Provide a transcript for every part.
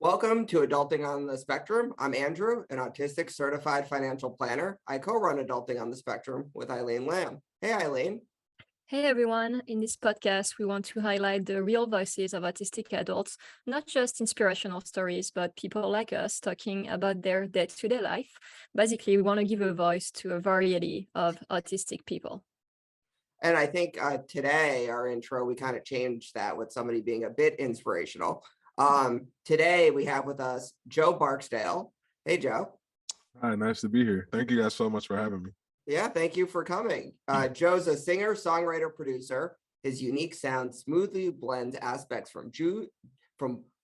Welcome to Adulting on the Spectrum. I'm Andrew, an autistic certified financial planner. I co-run Adulting on the Spectrum with Eileen Lamb. Hey, Eileen. Hey everyone, in this podcast, we want to highlight the real voices of autistic adults, not just inspirational stories, but people like us talking about their day-to-day life. Basically, we want to give a voice to a variety of autistic people. And I think today, our intro, we kind of changed that with somebody being a bit inspirational. Today, we have with us Joe Barksdale. Hey, Joe. Hi, nice to be here. Thank you guys so much for having me. Yeah, thank you for coming. Joe's a singer, songwriter, producer. His unique sound smoothly blends aspects from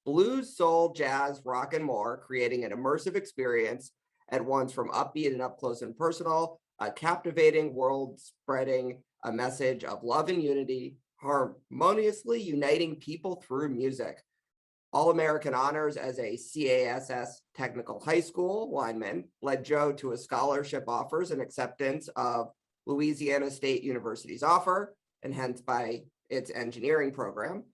blues, soul, jazz, rock, and more, creating an immersive experience at once from upbeat and up close and personal, a captivating world spreading a message of love and unity, harmoniously uniting people through music. All-American honors as a CASS Technical High School lineman led Joe to a scholarship offers and acceptance of Louisiana State University's offer, and hence by its engineering program.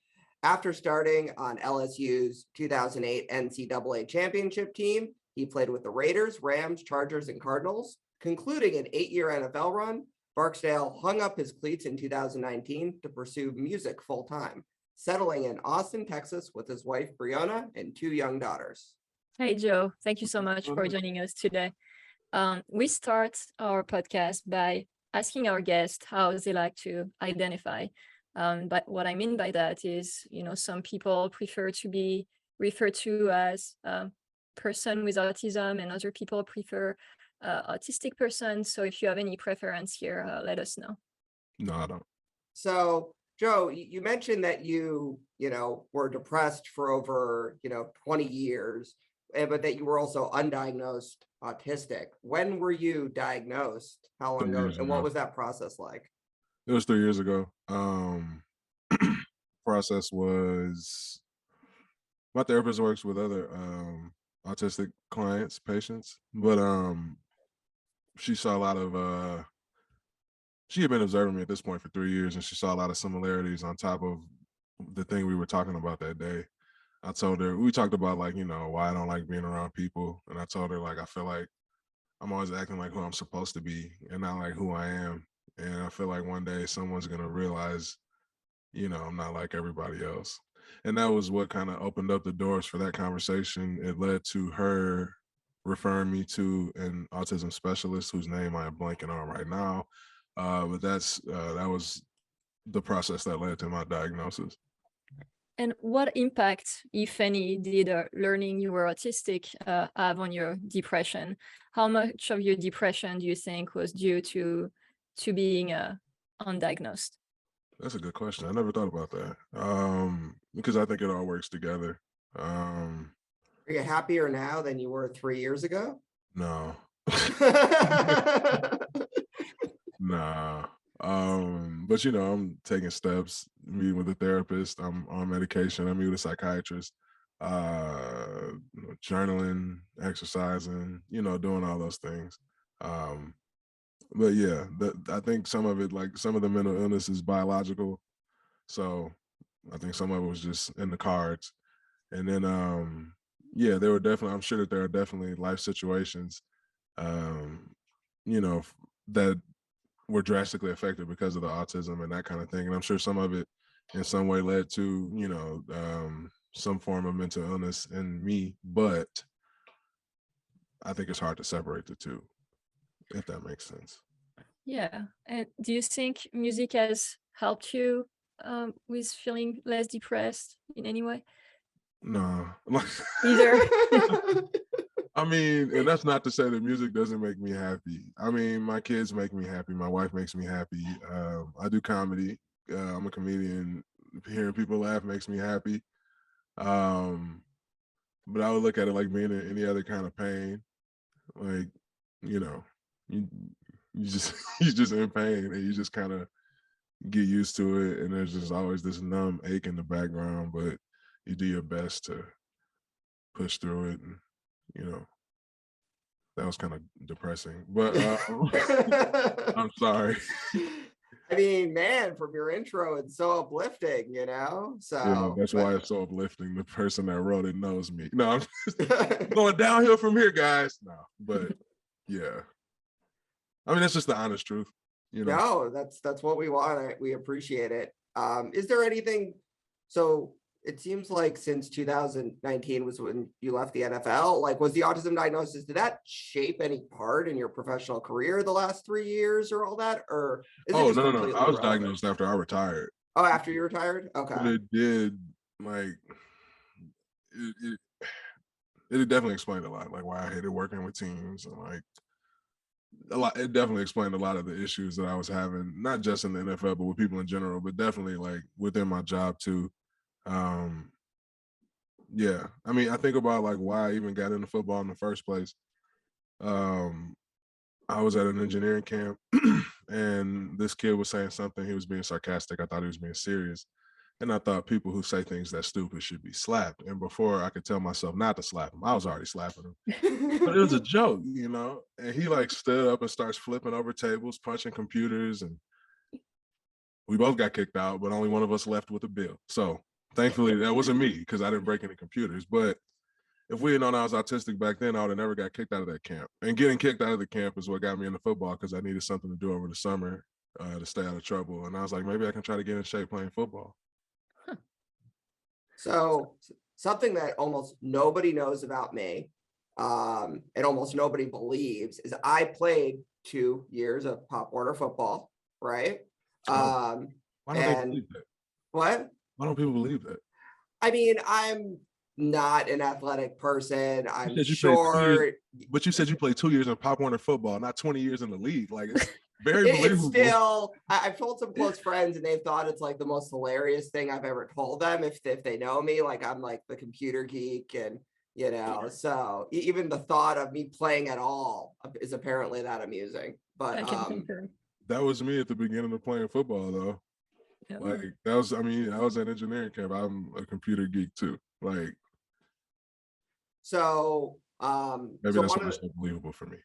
After starting on LSU's 2008 NCAA championship team, he played with the Raiders, Rams, Chargers, and Cardinals. Concluding an 8-year NFL run, Barksdale hung up his cleats in 2019 to pursue music full-time, settling in Austin, Texas with his wife, Briana, and 2 young daughters. Hey, Joe. Thank you so much for joining us today. We start our podcast by asking our guests how they like to identify. But what I mean by that is, some people prefer to be referred to as a person with autism, and other people prefer autistic person. So if you have any preference here, let us know. No, I don't. So, Joe, you mentioned that you were depressed for over, 20 years, but that you were also undiagnosed autistic. When were you diagnosed? How long ago? And what was that process like? It was 3 years ago. Process was, my therapist works with other autistic clients, patients, but she saw a lot of she had been observing me at this point for 3 years, and she saw a lot of similarities on top of the thing we were talking about that day. I told her, we talked about why I don't like being around people. And I told her, I feel like I'm always acting like who I'm supposed to be and not like who I am. And I feel like one day someone's going to realize, I'm not like everybody else. And that was what kind of opened up the doors for that conversation. It led to her referring me to an autism specialist whose name I am blanking on right now. But that was the process that led to my diagnosis. And what impact, if any, did learning you were autistic have on your depression? How much of your depression do you think was due to being undiagnosed? That's a good question. I never thought about that because I think it all works together. Are you happier now than you were 3 years ago? No. Nah. But I'm taking steps, meeting with a therapist, I'm on medication, I'm meeting with a psychiatrist, journaling, exercising, doing all those things. But yeah, I think some of it, some of the mental illness is biological. So I think some of it was just in the cards. And then yeah, I'm sure that there are definitely life situations, that were drastically affected because of the autism and that kind of thing. And I'm sure some of it in some way led to, some form of mental illness in me, but I think it's hard to separate the two, if that makes sense. Yeah. And do you think music has helped you with feeling less depressed in any way? No. Either. I mean, and that's not to say that music doesn't make me happy. I mean, my kids make me happy. My wife makes me happy. I do comedy. I'm a comedian. Hearing people laugh makes me happy. But I would look at it like being in any other kind of pain. You just you're just in pain and you just kind of get used to it. And there's just always this numb ache in the background, but you do your best to push through it. And, that was kind of depressing, but I'm sorry. I mean, man, from your intro, it's so uplifting, So That's why it's so uplifting. The person that wrote it knows me. No, I'm just going downhill from here, guys. No, but yeah. I mean, that's just the honest truth, No, that's what we want. We appreciate it. Is there anything? So it seems like since 2019 was when you left the NFL. Like, was the autism diagnosis, did that shape any part in your professional career the last 3 years or all that? Or is it just no. completely I was irrelevant? diagnosed after I retired. Oh, after you retired? Okay. But it did, like, it definitely explained a lot, like why I hated working with teams and like a lot. It definitely explained a lot of the issues that I was having, not just in the NFL, but with people in general, but definitely like within my job too. Yeah, I mean, I think about like why I even got into football in the first place. I was at an engineering camp and this kid was saying something. He was being sarcastic. I thought he was being serious. And I thought people who say things that stupid should be slapped. And before I could tell myself not to slap him, I was already slapping him. But it was a joke, And he like stood up and starts flipping over tables, punching computers, and we both got kicked out, but only one of us left with a bill. So thankfully that wasn't me because I didn't break any computers. But if we had known I was autistic back then, I would have never got kicked out of that camp. And getting kicked out of the camp is what got me into football because I needed something to do over the summer to stay out of trouble. And I was like, maybe I can try to get in shape playing football. So something that almost nobody knows about me, and almost nobody believes, is I played 2 years of Pop Warner football, right? Why don't they believe that? What? Why don't people believe that? I mean, I'm not an athletic person. I'm But you said you played 2 years in Pop Warner football, not 20 years in the league. Like, it's very believable. It's still, I've told some close friends and they've thought it's like the most hilarious thing I've ever told them if they know me. Like, I'm like the computer geek and, so even the thought of me playing at all is apparently that amusing. But I can confirm. That was me at the beginning of playing football, though. Yeah. Like, I was at engineering camp. I'm a computer geek too. Like, so maybe that's why it's so believable for me.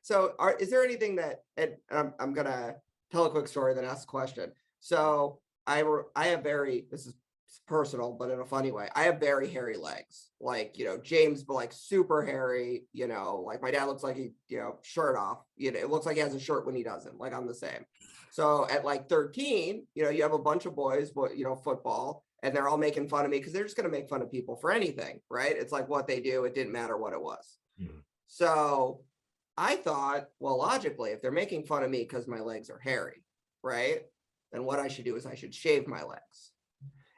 So is there anything that, and I'm gonna tell a quick story then ask a question. So I have this is personal but in a funny way, I have very hairy legs, like James, but like super hairy, like my dad looks like he shirt off, it looks like he has a shirt when he doesn't. Like, I'm the same. So at like 13, you have a bunch of boys, football, and they're all making fun of me because they're just going to make fun of people for anything, right? It's like what they do, it didn't matter what it was. Mm-hmm. So I thought, well, logically, if they're making fun of me because my legs are hairy, right, then what I should do is I should shave my legs.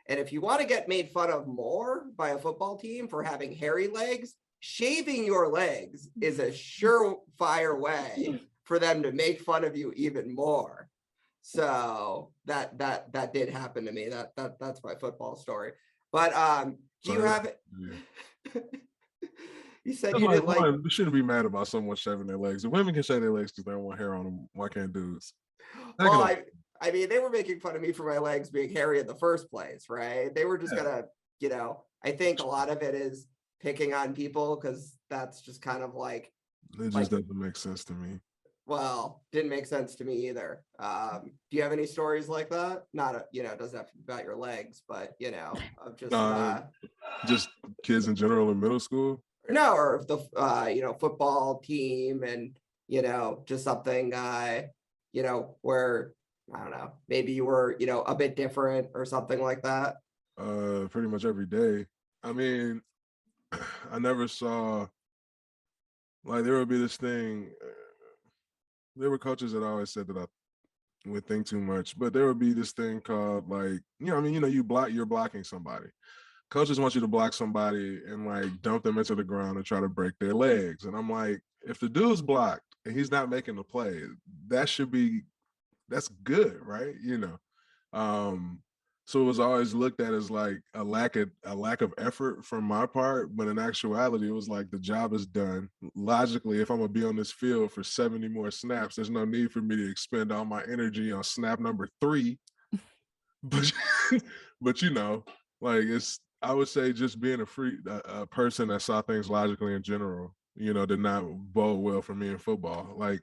And if you want to get made fun of more by a football team for having hairy legs, shaving your legs is a surefire way for them to make fun of you even more. So that did happen to me. That's my football story. But do you have it? Yeah. You said you didn't like. You shouldn't be mad about someone shaving their legs. If women can shave their legs because they don't want hair on them, why can't dudes? Well, I mean, they were making fun of me for my legs being hairy in the first place, right? They were just gonna, I think a lot of it is picking on people because that's just kind of like. It just doesn't make sense to me. Well, didn't make sense to me either. Do you have any stories like that? Not, it doesn't have to be about your legs, but of just kids in general in middle school. No, or if the football team and just something where I don't know, maybe you were a bit different or something like that. Pretty much every day. I mean, I never saw, like, there would be this thing. There were coaches that always said that I would think too much, but there would be this thing called, like, you're blocking somebody. Coaches want you to block somebody and like dump them into the ground and try to break their legs. And I'm like, if the dude's blocked and he's not making the play, that's good, right? So it was always looked at as like a lack of effort from my part, but in actuality, it was like the job is done. Logically, if I'm gonna be on this field for 70 more snaps, there's no need for me to expend all my energy on snap number 3. But like, I would say just being a person that saw things logically in general, did not bode well for me in football. Like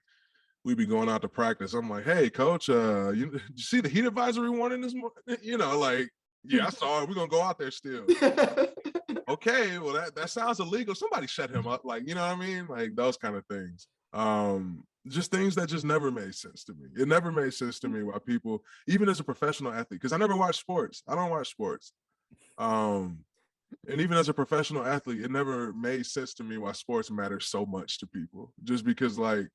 we'd be going out to practice. I'm like, hey, coach, you see the heat advisory warning this morning? You know, like, yeah, I saw it. We're gonna go out there still. Okay, well, that sounds illegal. Somebody shut him up. Like, you know what I mean? Like those kind of things. Just things that just never made sense to me. It never made sense to me why people, even as a professional athlete, because I never watched sports. I don't watch sports. And even as a professional athlete, it never made sense to me why sports matter so much to people. Just because, like,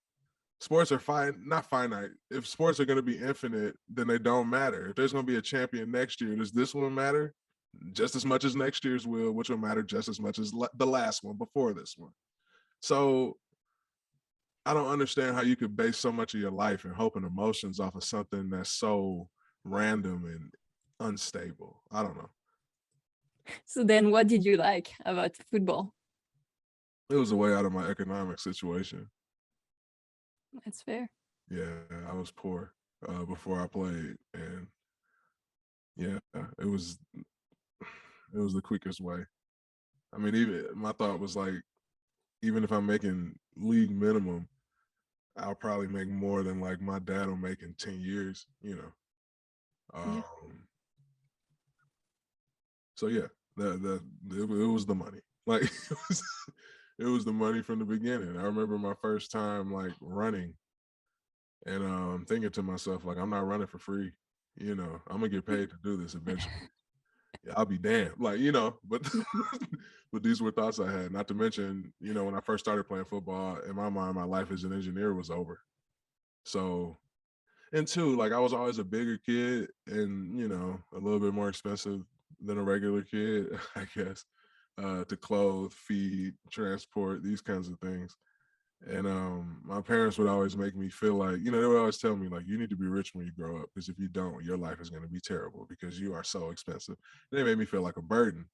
sports are not finite. If sports are going to be infinite, then they don't matter. If there's going to be a champion next year, does this one matter just as much as next year's will, which will matter just as much as the last one before this one? So I don't understand how you could base so much of your life and hope and emotions off of something that's so random and unstable. I don't know. So then what did you like about football? It was a way out of my economic situation. That's fair. Yeah, I was poor before I played, and yeah, it was the quickest way. I mean, even my thought was like, even if I'm making league minimum, I'll probably make more than like my dad will make in 10 years, you know. So yeah, it was the money. Like it was the money from the beginning. I remember my first time like running, and thinking to myself, like, I'm not running for free. You know, I'm gonna get paid to do this eventually. Yeah, I'll be damned. Like, you know, but but these were thoughts I had. Not to mention, you know, when I first started playing football, in my mind, my life as an engineer was over. So, and two, like I was always a bigger kid and, you know, a little bit more expensive than a regular kid, I guess, to clothe, feed, transport, these kinds of things. And my parents would always make me feel like, you know, they would always tell me, like, you need to be rich when you grow up, because if you don't, your life is going to be terrible because you are so expensive. And they made me feel like a burden.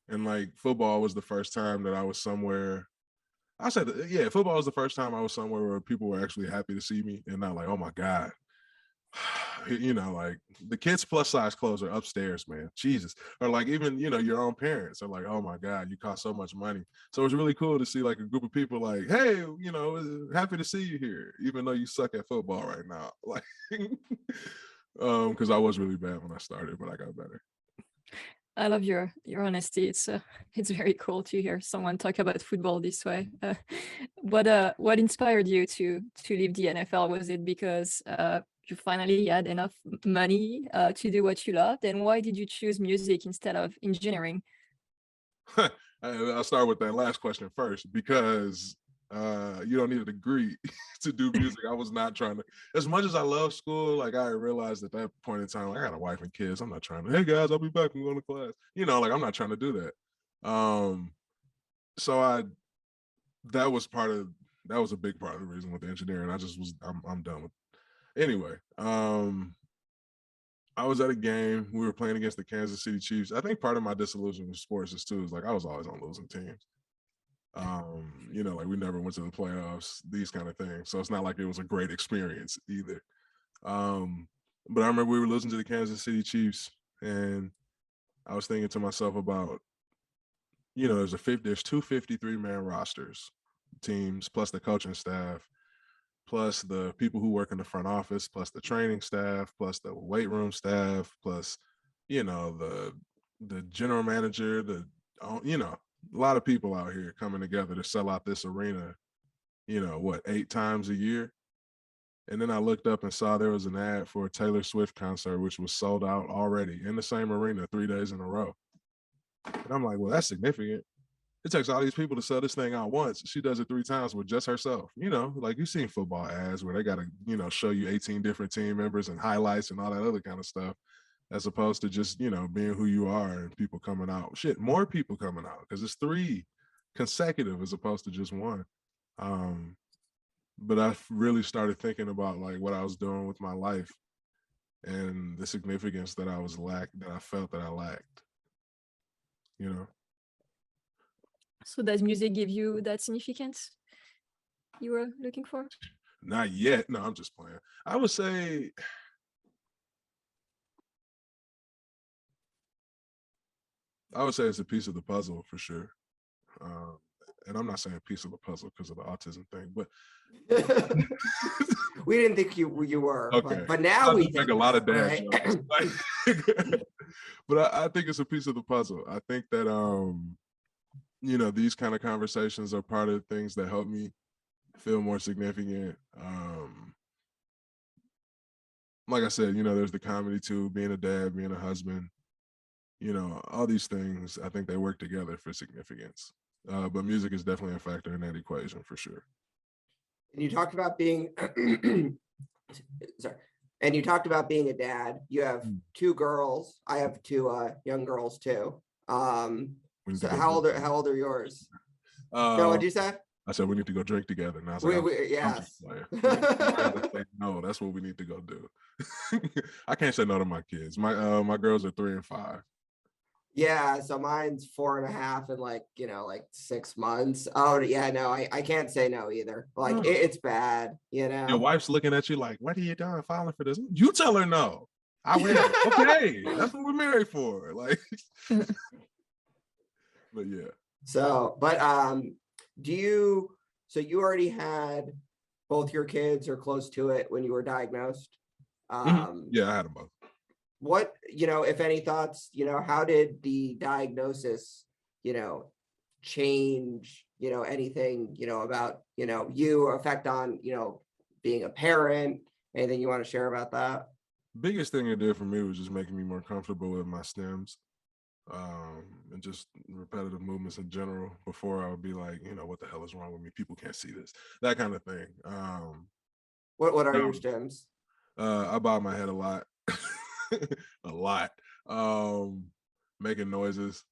And like football was the first time that I was somewhere. I said, yeah, football was the first time I was somewhere where people were actually happy to see me and not like, oh my God. You know, like the kids' plus size clothes are upstairs, man. Jesus. Or like even, you know, your own parents are like, oh my God, you cost so much money. So it's really cool to see like a group of people like, hey, you know, happy to see you here, even though you suck at football right now. Like, because I was really bad when I started, but I got better. I love your honesty. It's very cool to hear someone talk about football this way. What inspired you to leave the NFL? Was it because you finally had enough money to do what you loved? And why did you choose music instead of engineering? I'll start with that last question first, because you don't need a degree to do music. I was not trying to, as much as I love school, like I realized at that point in time, like, I got a wife and kids. I'm not trying to, hey guys, I'll be back. I'm going to class. You know, like I'm not trying to do that. So that was a big part of the reason with the engineering. I'm done with it. Anyway, I was at a game. We were playing against the Kansas City Chiefs. I think part of my disillusion with sports is too, is like I was always on losing teams. You know, like we never went to the playoffs, these kind of things. So it's not like it was a great experience either. But I remember we were losing to the Kansas City Chiefs, and I was thinking to myself about, you know, there's two 53-man rosters, teams, plus the coaching staff, plus the people who work in the front office, plus the training staff, plus the weight room staff, plus, you know, the general manager, you know, a lot of people out here coming together to sell out this arena, you know, what, 8 times a year? And then I looked up and saw there was an ad for a Taylor Swift concert, which was sold out already in the same arena 3 days in a row. And I'm like, well, that's significant. It takes all these people to sell this thing out once. She does it 3 times with just herself. You know, like you've seen football ads where they got to, you know, show you 18 different team members and highlights and all that other kind of stuff, as opposed to just, you know, being who you are and people coming out. Shit, more people coming out because it's 3 consecutive as opposed to just one. But I really started thinking about like what I was doing with my life and the significance that I felt that I lacked, you know. So does music give you that significance you were looking for? Not yet. No, I'm just playing. I would say it's a piece of the puzzle for sure. and I'm not saying piece of the puzzle because of the autism thing, but we didn't think you were, okay. but now we make a lot of dad right? jokes. But I think it's a piece of the puzzle. I think that these kind of conversations are part of the things that help me feel more significant. Like I said, there's the comedy too, being a dad, being a husband, all these things, I think they work together for significance. But music is definitely a factor in that equation for sure. And you talked about being sorry. And you talked about being a dad. You have 2 girls. I have 2 young girls too. So how old are yours? No, what'd you say? I said we need to go drink together. And I was yes. No, that's what we need to go do. I can't say no to my kids. My girls are 3 and 5. Yeah, so mine's 4.5 and like 6 months. Oh yeah, no, I can't say no either. Like it's bad, Your wife's looking at you like, what are you doing falling for this? You tell her no. I will. Okay, that's what we're married for. Like, but yeah. So, but so you already had both your kids or close to it when you were diagnosed? Yeah, I had them both. What, if any thoughts, how did the diagnosis, change, anything, about, you affect on, being a parent, anything you want to share about that? Biggest thing it did for me was just making me more comfortable with my stems, and just repetitive movements in general. Before I would be like, what the hell is wrong with me? People can't see this, that kind of thing. What are your stems? I bob my head a lot. A lot. Making noises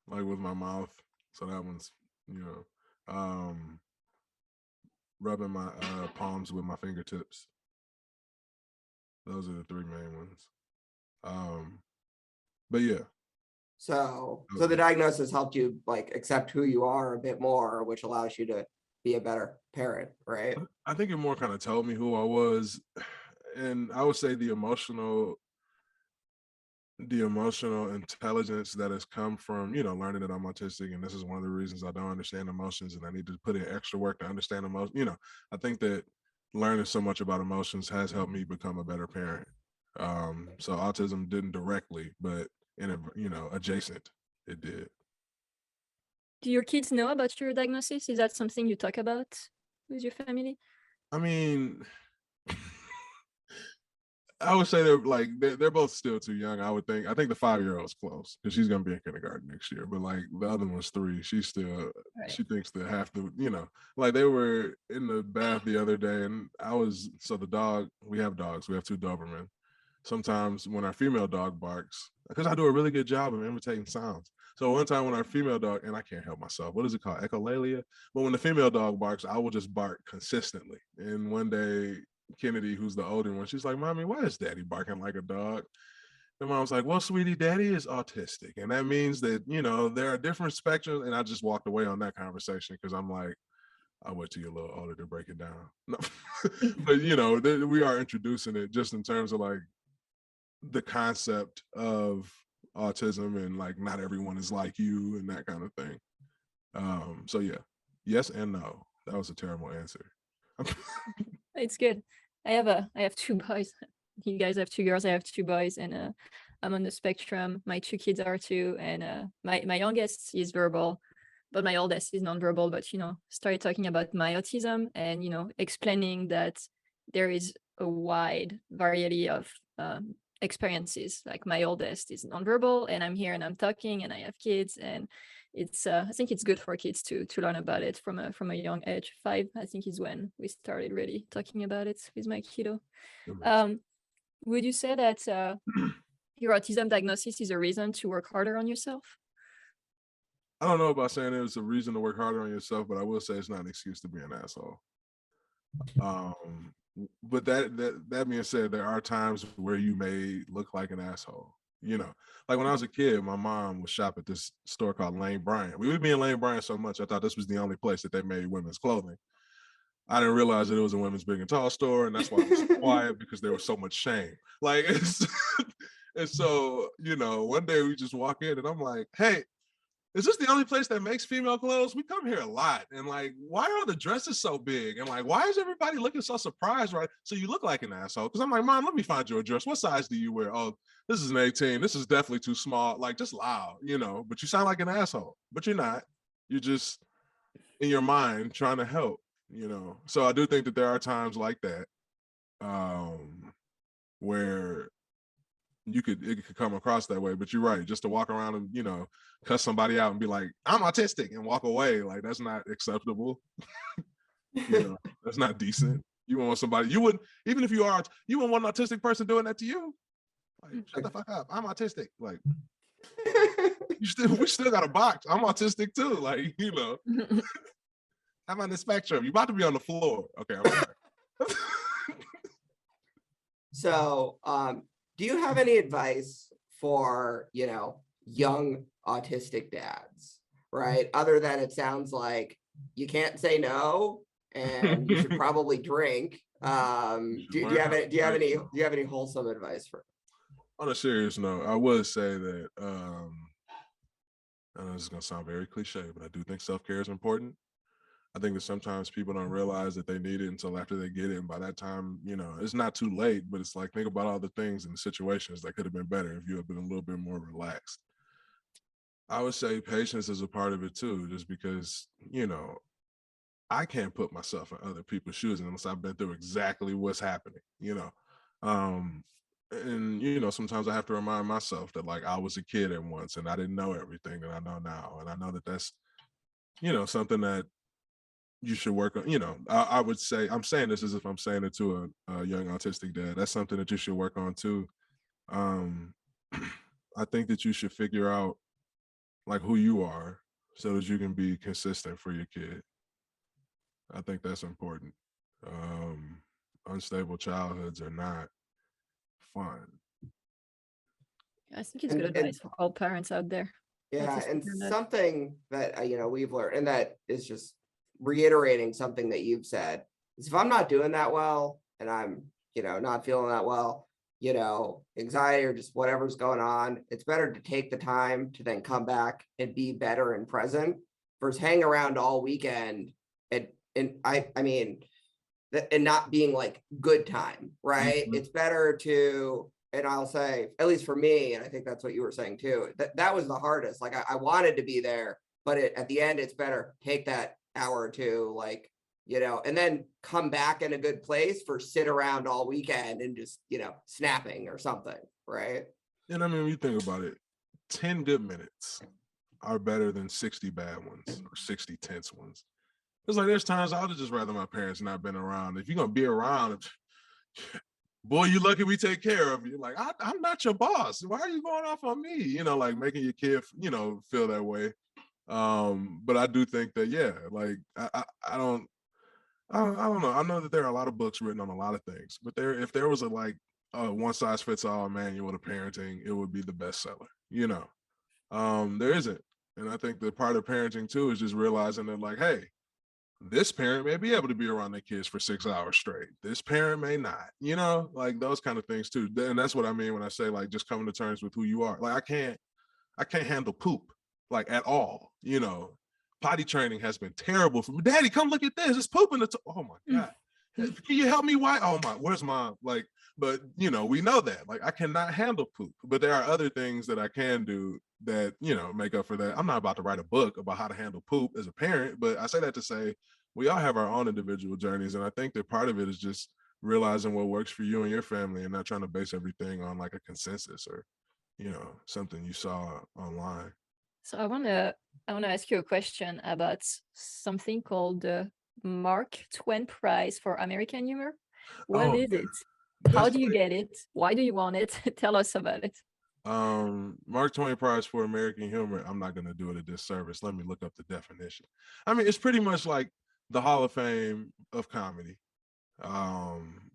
like with my mouth. So that one's, rubbing my palms with my fingertips. Those are the 3 main ones. But yeah. So the diagnosis helped you like accept who you are a bit more, which allows you to be a better parent, right? I think it more kind of told me who I was. And I would say the emotional intelligence that has come from, learning that I'm autistic. And this is one of the reasons I don't understand emotions and I need to put in extra work to understand emotions. I think that learning so much about emotions has helped me become a better parent. So autism didn't directly, but adjacent, it did. Do your kids know about your diagnosis? Is that something you talk about with your family? I mean, I would say they're both still too young. I would think. I think the 5-year-old's close because she's gonna be in kindergarten next year. But like the other one's 3. She's still She thinks they have to. Like they were in the bath the other day, and the dog. We have dogs. We have 2 Doberman. Sometimes when our female dog barks, because I do a really good job of imitating sounds. So one time when our female dog, and I can't help myself, what is it called? Echolalia? But when the female dog barks, I will just bark consistently. And one day, Kennedy, who's the older one, she's like, Mommy, why is Daddy barking like a dog? And Mom's like, well, sweetie, Daddy is autistic. And that means that, there are different spectrums. And I just walked away on that conversation because I'm like, I'll wait till you're a little older to break it down. No. But, we are introducing it just in terms of like the concept of autism and like not everyone is like you and that kind of thing. So yeah, yes and no. That was a terrible answer. It's good. I have 2 boys. You guys have 2 girls. I have 2 boys, and I'm on the spectrum. My 2 kids are too, and my youngest is verbal, but my oldest is nonverbal. But started talking about my autism and explaining that there is a wide variety of experiences. Like my oldest is nonverbal, and I'm here and I'm talking, and I have kids, and it's I think it's good for kids to learn about it from a young age. 5, I think, is when we started really talking about it with my kiddo. Would you say that your autism diagnosis is a reason to work harder on yourself? I don't know about saying it's a reason to work harder on yourself, but I will say it's not an excuse to be an asshole. But that being said, there are times where you may look like an asshole. Like when I was a kid, my mom would shop at this store called Lane Bryant. We would be in Lane Bryant so much, I thought this was the only place that they made women's clothing. I didn't realize that it was a women's big and tall store, and that's why I was quiet, because there was so much shame. Like, and so, one day we just walk in, and I'm like, hey, is this the only place that makes female clothes? We come here a lot. And like, why are the dresses so big? And like, why is everybody looking so surprised, right? So you look like an asshole. Because I'm like, Mom, let me find you a dress. What size do you wear? Oh, this is an 18. This is definitely too small. Like, just loud, you know, but you sound like an asshole. But you're not. You're just in your mind trying to help, you know. So I do think that there are times like that where it could come across that way. But you're right, just to walk around and, you know, cuss somebody out and be like, I'm autistic, and walk away, like, that's not acceptable. You know, that's not decent. You want somebody, you wouldn't, even if you are, you wouldn't want an autistic person doing that to you. Like, shut the fuck up, I'm autistic. Like, we still got a box. I'm autistic too. Like, you know, I'm on the spectrum. You about to be on the floor. Okay, I'm sorry. So, do you have any advice for, you know, young autistic dads, right? Other than it sounds like you can't say no and you should probably drink. Do you have any wholesome advice for? On a serious note, I would say that I know this is gonna sound very cliche, but I do think self-care is important. I think that sometimes people don't realize that they need it until after they get it. And by that time, you know, it's not too late, but it's like, think about all the things and the situations that could have been better if you had been a little bit more relaxed. I would say patience is a part of it too, just because, you know, I can't put myself in other people's shoes unless I've been through exactly what's happening, you know. And, you know, sometimes I have to remind myself that, like, I was a kid at once and I didn't know everything that I know now. And I know that that's, you know, something that you should work on. You know, I would say, I'm saying this as if I'm saying it to a young autistic dad. That's something that you should work on too. I think that you should figure out like who you are so that you can be consistent for your kid. I think that's important. Unstable childhoods are not fun. I think it's good advice for all parents out there. Yeah, and something that you know, we've learned, and that is just reiterating something that you've said, is if I'm not doing that well and I'm, you know, not feeling that well, you know, anxiety or just whatever's going on, it's better to take the time to then come back and be better and present versus hang around all weekend and I mean, and not being like good time, right? It's better to, and I'll say, at least for me, and I think that's what you were saying too, that was the hardest. Like I wanted to be there, but at the end, it's better take that hour or two, like, you know, and then come back in a good place for sit around all weekend and just, you know, snapping or something, right? And I mean, when you think about it, 10 good minutes are better than 60 bad ones or 60 tense ones. It's like there's times I would just rather my parents not been around. If you're gonna be around, boy, you lucky we take care of you. Like, I'm not your boss. Why are you going off on me? You know, like making your kid, you know, feel that way. But I do think that, yeah, like I don't know. I know that there are a lot of books written on a lot of things, but if there was a like a one size fits all manual to parenting, it would be the bestseller. You know, there isn't, and I think that part of parenting too is just realizing that, like, hey, this parent may be able to be around their kids for 6 hours straight. This parent may not, you know, like those kind of things too. And that's what I mean when I say like just coming to terms with who you are. Like I can't handle poop like at all. You know, potty training has been terrible for me. Daddy, come look at this. It's poop in the oh my God. Can you help me? Why? Oh my, where's mom? Like, but you know, we know that. Like I cannot handle poop. But there are other things that I can do that, you know, make up for that. I'm not about to write a book about how to handle poop as a parent, but I say that to say we all have our own individual journeys. And I think that part of it is just realizing what works for you and your family and not trying to base everything on like a consensus or, you know, something you saw online. So I wanna ask you a question about something called the Mark Twain Prize for American Humor. What is it? How do you get it? Why do you want it? Tell us about it. Mark Twain Prize for American Humor. I'm not gonna do it a disservice. Let me look up the definition. I mean, it's pretty much like the Hall of Fame of comedy.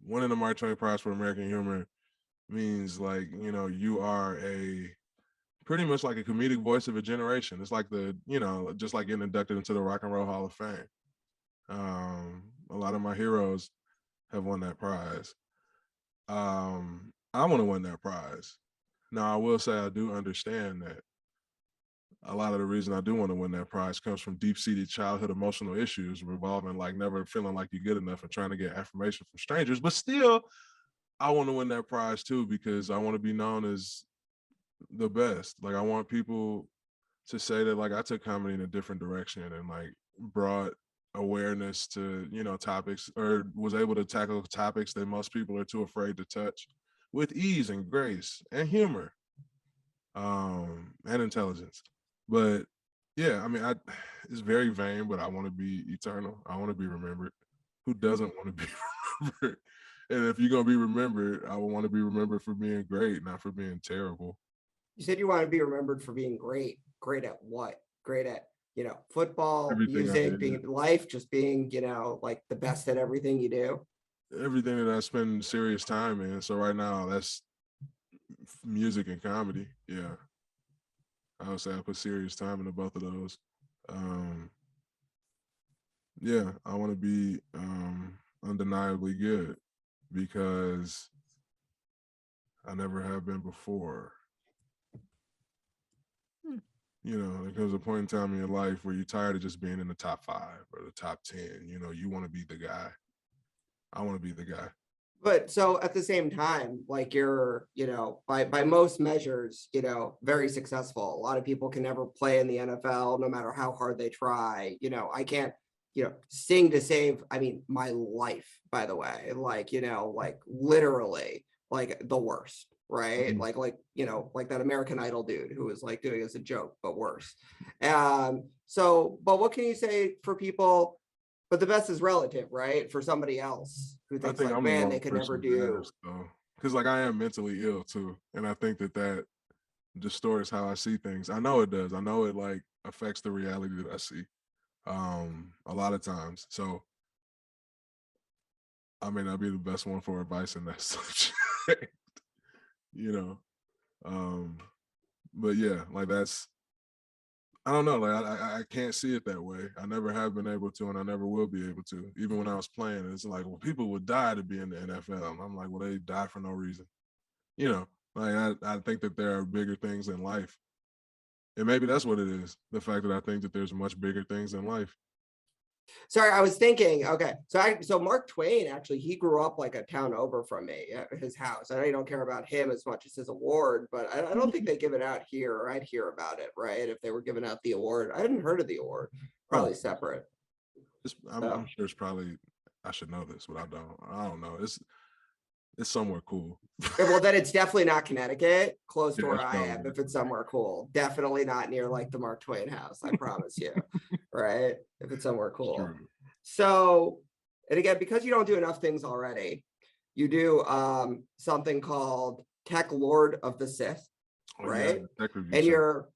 Winning the Mark Twain Prize for American Humor means like, you know, you are a pretty much like a comedic voice of a generation. It's like the, you know, just like getting inducted into the Rock and Roll Hall of Fame. A lot of my heroes have won that prize. I want to win that prize. Now, I will say I do understand that a lot of the reason I do want to win that prize comes from deep-seated childhood emotional issues revolving like never feeling like you're good enough and trying to get affirmation from strangers. But still, I want to win that prize too, because I want to be known as the best. Like, I want people to say that like I took comedy in a different direction and like brought awareness to, you know, topics, or was able to tackle topics that most people are too afraid to touch with ease and grace and humor, and intelligence. But yeah, I mean, it's very vain, but I want to be eternal. I want to be remembered. Who doesn't want to be remembered? And if you're gonna be remembered, I want to be remembered for being great, not for being terrible. You said you want to be remembered for being great. Great at what? Great at, you know, football, Everything music, being life, just being, you know, like the best at everything you do. Everything that I spend serious time in. So right now, that's music and comedy. Yeah, I would say I put serious time into both of those. Yeah, I want to be undeniably good, because I never have been before. You know, there comes a point in time in your life where you're tired of just being in the top 5 or the top 10. You know, you want to be the guy. I want to be the guy. But so at the same time, like you're, you know, by most measures, you know, very successful. A lot of people can never play in the NFL, no matter how hard they try. You know, I can't, you know, sing to save, I mean, my life, by the way, like, you know, like literally like the worst, right? Mhm. Like, you know, like that American Idol dude who was like doing it as a joke, but worse. So, but what can you say for people? But the best is relative, right? For somebody else who I thinks think like, I'm the man, they wrong could person never to do. ask, though, because like I am mentally ill too, and I think that distorts how I see things. I know it does. I know it like affects the reality that I see a lot of times. So I may not be the best one for advice in that subject, you know. But yeah, like that's, I don't know, like I can't see it that way. I never have been able to, and I never will be able to. Even when I was playing, it's like, well, people would die to be in the NFL. And I'm like, well, they die for no reason. You know, like I think that there are bigger things in life. And maybe that's what it is. The fact that I think that there's much bigger things in life. Sorry, I was thinking, okay. So Mark Twain, actually, he grew up like a town over from me at his house. I know you don't care about him as much as his award, but I don't think they give it out here, or I'd hear about it, right? If they were giving out the award. I hadn't heard of the award, probably separate. I'm sure it's probably, I should know this, but I don't know. It's somewhere cool. Well, then it's definitely not Connecticut, close to Yeah, where it's I probably am. not. If it's somewhere cool, definitely not near like the Mark Twain house. I promise you, right? If it's somewhere cool. True. So, and again, because you don't do enough things already, you do something called Tech Lord of the Sith, right? Yeah, tech review And show. you're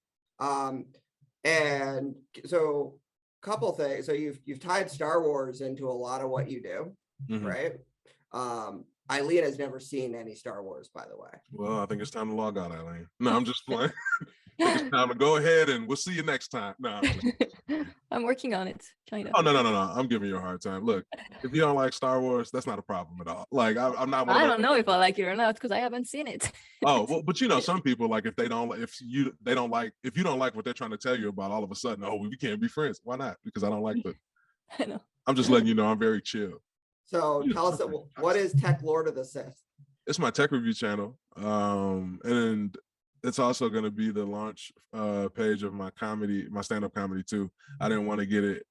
and so couple things. So you've tied Star Wars into a lot of what you do, right? Eileen has never seen any Star Wars, by the way. Well, I think it's time to log out, Eileen. No, I'm just playing. I think it's time to go ahead, and we'll see you next time. No, I'm just I'm working on it, kind of. Oh, no. I'm giving you a hard time. Look, if you don't like Star Wars, that's not a problem at all. Like, I'm not one of I those. don't know if I like it or not because I haven't seen it. Oh, well, but you know, some people, like, if you don't like what they're trying to tell you about, all of a sudden, oh, we can't be friends. Why not? Because I don't like the. I know. I'm just letting you know I'm very chill. So tell us, what is Tech Lord of the Sith? It's my tech review channel, and it's also going to be the launch page of my stand-up comedy too. I didn't want to get it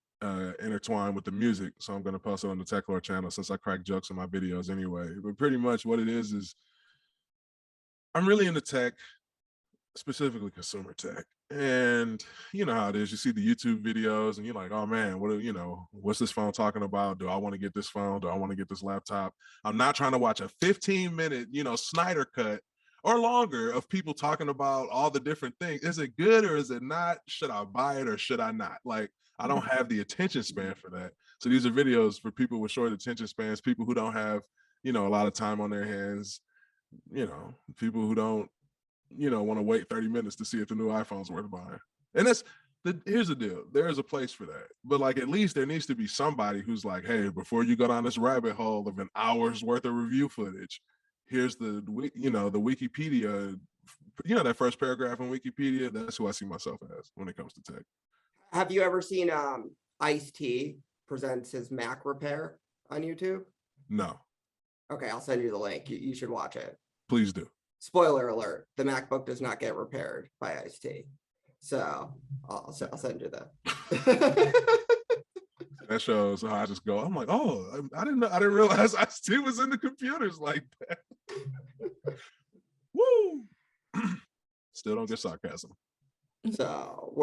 intertwined with the music, so I'm going to post it on the Tech Lord channel since I crack jokes in my videos anyway. But pretty much what it is I'm really into tech, specifically consumer tech. And you know how it is. You see the YouTube videos and you're like, oh man, what's this phone talking about? Do I want to get this phone? Do I want to get this laptop? I'm not trying to watch a 15-minute, Snyder cut or longer of people talking about all the different things. Is it good or is it not? Should I buy it or should I not? Like, I don't have the attention span for that. So these are videos for people with short attention spans, people who don't have, a lot of time on their hands, people who don't want to wait 30 minutes to see if the new iPhone's worth buying. And here's the deal. There is a place for that. But like, at least there needs to be somebody who's like, hey, before you go down this rabbit hole of an hour's worth of review footage, here's the Wikipedia that first paragraph in Wikipedia, that's who I see myself as when it comes to tech. Have you ever seen Ice-T presents his Mac repair on YouTube? No. Okay, I'll send you the link. You should watch it. Please do. Spoiler alert, the MacBook does not get repaired by Ice-T. So I'll send you that. That shows how I just go, I'm like, oh, I didn't realize Ice-T was into computers like that. Woo! Still don't get sarcasm. So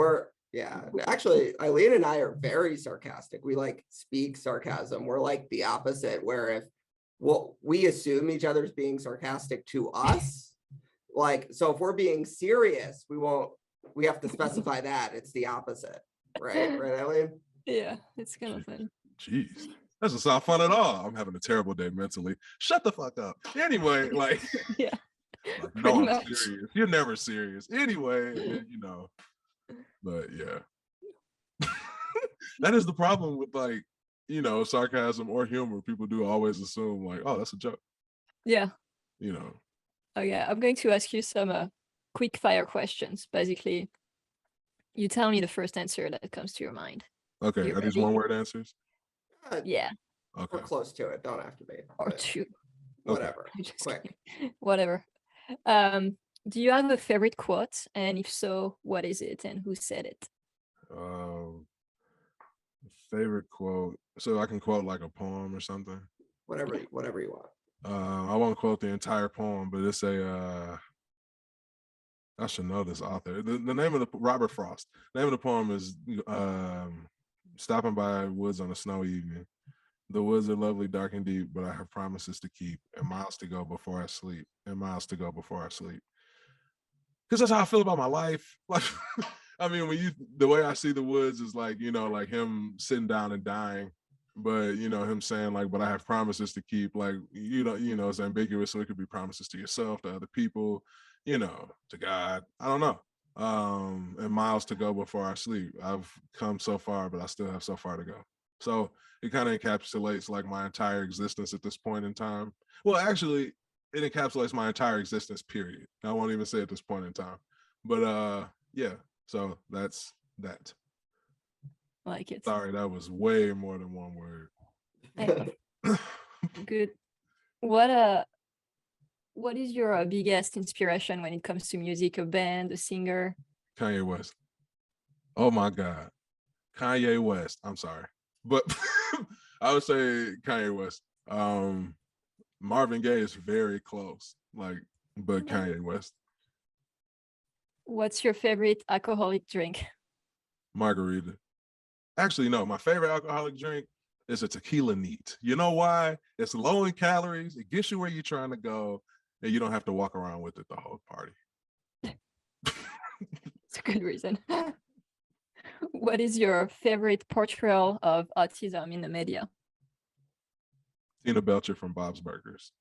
actually, Eileen and I are very sarcastic. We like speak sarcasm. We're like the opposite, where if we assume each other's being sarcastic to us, like, so if we're being serious, we have to specify that it's the opposite, right, Eileen? Yeah, it's kind of fun. Jeez, that doesn't sound fun at all. I'm having a terrible day mentally. Shut the fuck up. Anyway, like, yeah, like, no, I'm serious. You're never serious. Anyway, but yeah. That is the problem with, like, sarcasm or humor. People do always assume like, oh, that's a joke. Yeah. Okay, I'm going to ask you some quick fire questions. Basically, you tell me the first answer that comes to your mind. Okay, are these one-word answers? Yeah. Okay. We're close to it. Don't have to be. Or two. Whatever. Okay. Quick. Whatever. Do you have a favorite quote? And if so, what is it and who said it? Favorite quote. So I can quote like a poem or something. Whatever you want. I won't quote the entire poem, but it's I should know this author. The name of Robert Frost. The name of the poem is stopping by woods on a snowy evening. The woods are lovely, dark and deep, but I have promises to keep and miles to go before I sleep. Because that's how I feel about my life. Like, I mean, the way I see the woods is like, like him sitting down and dying, but him saying like, but I have promises to keep, like, it's ambiguous. So it could be promises to yourself, to other people, to God. I don't know. And miles to go before I sleep. I've come so far, but I still have so far to go. So it kind of encapsulates like my entire existence at this point in time. Well, actually, it encapsulates my entire existence, period. I won't even say at this point in time. But yeah, so that's that. Like it. Sorry, that was way more than one word. Good. What is your biggest inspiration when it comes to music, a band, a singer? Kanye West. Oh my God. Kanye West. I'm sorry. But I would say Kanye West. Marvin Gaye is very close, but Kanye West. What's your favorite alcoholic drink? Margarita. Actually, no, my favorite alcoholic drink is a tequila neat. You know why? It's low in calories. It gets you where you're trying to go, and you don't have to walk around with it the whole party. It's a good reason. What is your favorite portrayal of autism in the media? Tina Belcher from Bob's Burgers.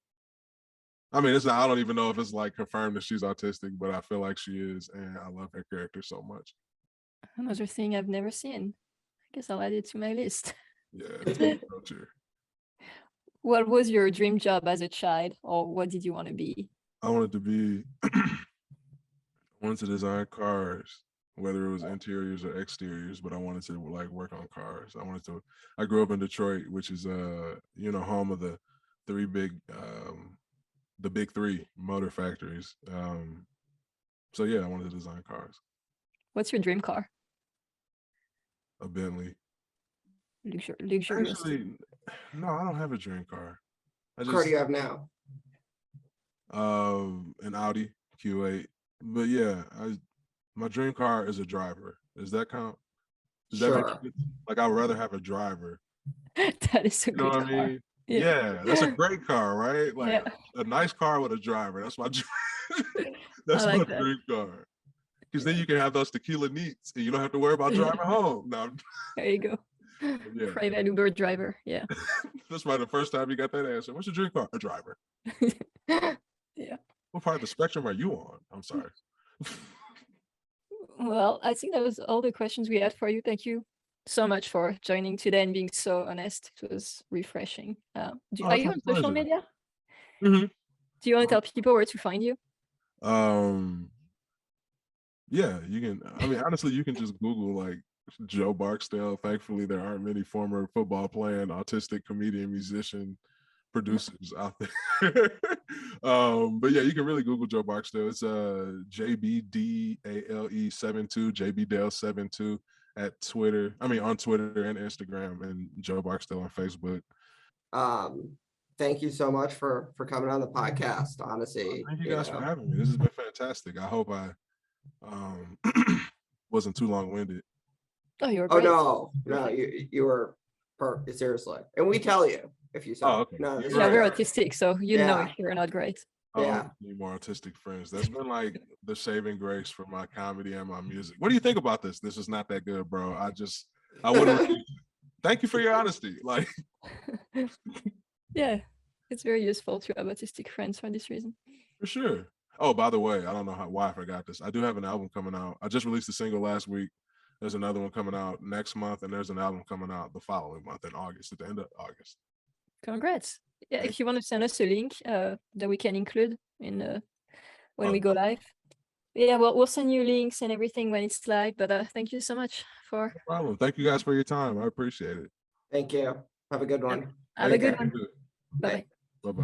I mean, I don't even know if it's like confirmed that she's autistic, but I feel like she is, and I love her character so much. Another thing I've never seen. I guess I'll add it to my list. Yeah, Tina Belcher. What was your dream job as a child, or what did you want to be? I wanted to design cars, whether it was interiors or exteriors, but I wanted to like work on cars. I grew up in Detroit, which is home of the big three motor factories. So yeah, I wanted to design cars. What's your dream car? A Bentley. Luxurious. Actually, no, I don't have a dream car. What car do you have now? An Audi Q8. But yeah, my dream car is a driver. Does that count? Does that make sense? Like, I would rather have a driver. That is a good car. What I mean? Yeah, that's a great car, right? Like a nice car with a driver. That's my dream. That's my dream car. Because then you can have those tequila neats and you don't have to worry about driving home. No. There you go. Yeah. Private Uber driver. Yeah. That's right. The first time you got that answer. What's your dream car? A driver. Yeah. What part of the spectrum are you on? I'm sorry. Well, I think that was all the questions we had for you. Thank you so much for joining today and being so honest. It was refreshing. Are you on social media? Mm-hmm. Do you want to tell people where to find you? Yeah, you can. I mean, honestly, you can just Google like Joe Barksdale. Thankfully, there aren't many former football playing autistic comedian musician producers out there. But yeah, you can really Google Joe Barksdale. It's JBDALE72, JBDale72 at Twitter. I mean, on Twitter and Instagram, and Joe Barksdale on Facebook. Thank you so much for coming on the podcast. Honestly, Thank you guys for having me. This has been fantastic. I hope I wasn't too long-winded. Oh, you're Oh great. no, Perfect. you were perfect. Seriously, and we tell you if you say Okay. no. You're Yeah, right. we're autistic, so you know Yeah. if you're not great. Yeah. Need more autistic friends. That's been like the saving grace for my comedy and my music. What do you think about this? This is not that good, bro. I would have. Thank you for your honesty. Like, Yeah, it's very useful to have autistic friends for this reason. for sure. Oh, by the way, I don't know why I forgot this. I do have an album coming out. I just released a single last week. There's another one coming out next month, and there's an album coming out the following month in August, at the end of August. Congrats. Yeah, Thank if you want to send us a link that we can include in when we go live. Yeah, well, we'll send you links and everything when it's live. But thank you so much for. No problem. Thank you guys for your time. I appreciate it. Thank you. Have a good one. Have a Take good care. one. Bye bye. Bye-bye.